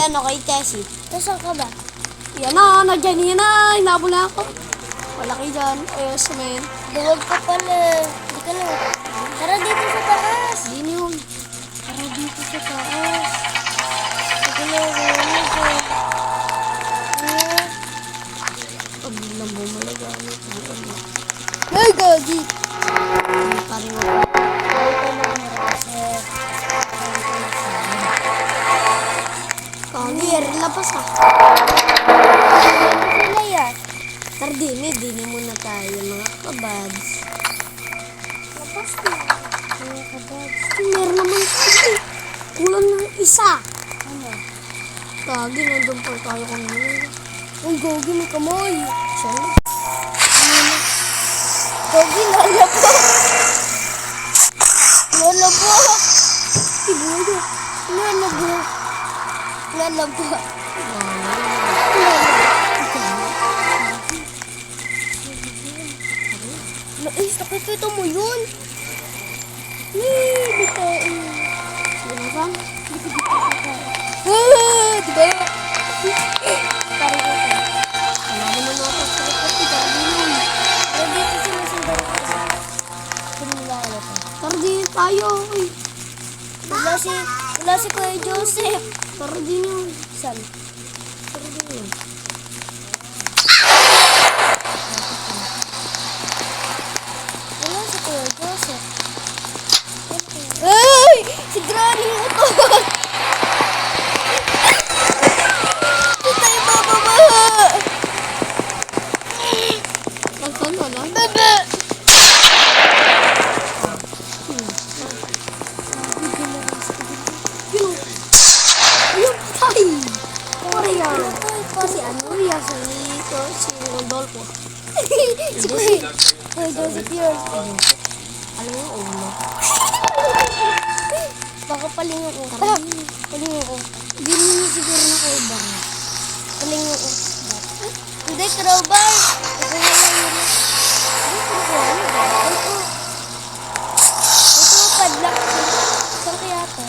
Yan o, kay Tessie. Nasaan ka ba? Yan na, nandiyan yan na. Hinabol na ako. Wala kayo dyan. Ayos, men. Duwag ka pala. Hindi ka lang. Tara dito sa taas. Yun yun. Tara dito sa taas. Sige na, gawin ko. Pag biglang bumalagamit. Ay, gagi. Hindi pa rin ako. Ito na kasi. Kagir, lapas ka. Sila yan. Dini muna tayo mga kabads. Labas na. Mga kabads. Meron naman tayo. Kulang ng isa. Ano? Kagi, nandun pa tayo kanina. Ang gagi, may kamay. Saan? Gagi, lalabo. Lalabo. Ibuyo. Lalabo. Lalabo. Nais, nakikita mo yun? Bitain. Sino ba? Diba? Parang ako. Wala naman ako sa kapatid. Kagi nun. Nandito sila sa barko. Pinilala ko. Tara din tayo. Uy. Wala si Kuya Joseph. Tara din yun. Saan? Tara din yun. Wala si Kuya Joseph. Ay! Si Granny ito! Ito tayo bababa! Nasaan na lang? Bebe! Yun. Ayun, tay. Pare yan. Kasi ano yan, si Rodolfo. Si Kuya Joseph yun. Alam mo, ulo. Baka paling yung utak. Paling yung utak. Hindi niya siguro na kayo ba? Paling yung utak. Hindi, crowbar! Ito na lang yun. Ito, padlock. Saan kaya ito?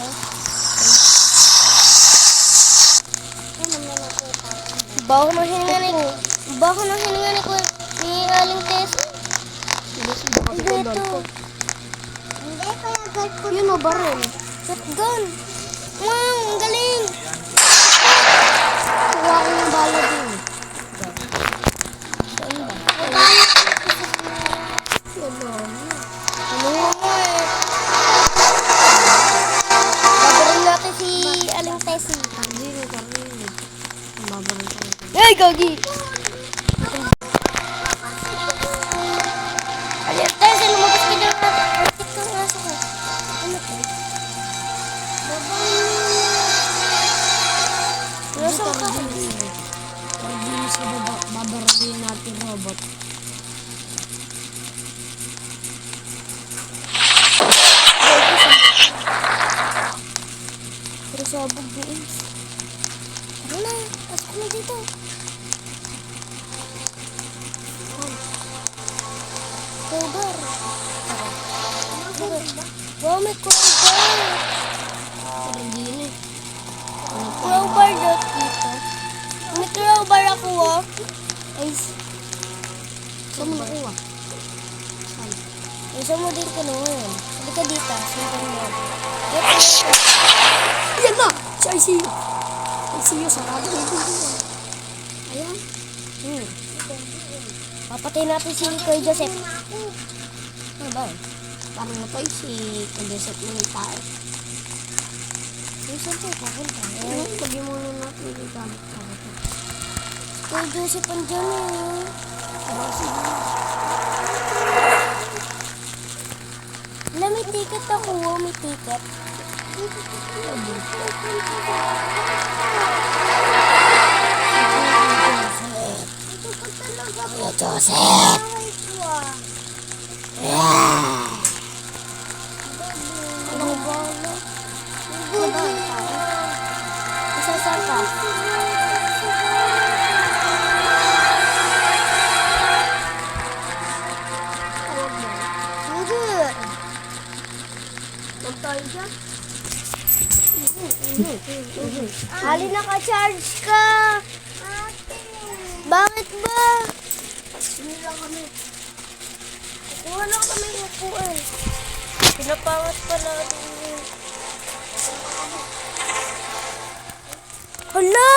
Baho ng hininga ni ni Aling Tess. Hindi ito. Hindi, kaya guard ko. Yun o, baril. Shotgun. Wow, ang galing. Kuha ko yung bala din. Saan ba? Ano? Ano mo eh? Babarin natin si Aling Tessie. Kardini. Mabaril ka. Hey, Gogi! Aling Tessie, lumabas ka dyan. Bakit kang aso ka? Ano ka? Nasa ka? Kardini sa baba. Babarilin natin robot. Pero sabog din. Ano na? Pasok na dito. Crowbar. Wow, may crowbar. Kardini. Crowbar dot dito. May crowbar ako, oh. Ay, Saan mo nakuha? isa mo din ko noon. Sabi ka dito. Sundan mo. Ayan na! Si ICU. ICU, sarado na yung pinto. Ayan. Papatay natin si Kuya Joseph. Ano ba? Parang natay si Kadeset na yung tao. Saan tayo papunta? Ayun, lagyan muna natin yung gamit para ito. Kuya Joseph andyan eh. Alam, may ticket ako. Oh, may ticket. Kuya Joseph! Ano ba? Ano ba? Isasal ka. Hindi. Huwag tayo dyan. Ali, naka-charge ka. Bakit ba? Hindi lang kami. Kuha lang kami ng upuan. Pinapangat pala din. Hala!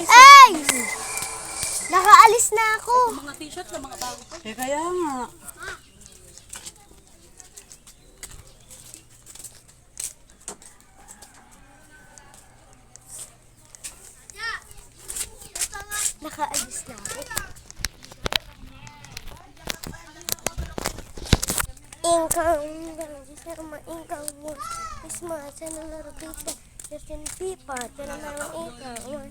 Ace! Nakaalis na ako. Mga t-shirt na mga bago pa. Kaya nga. Nakaalis na ako. Ingkang mo. Ismasa ng laro dito. Justin Pipa. Tira na ng ingkang.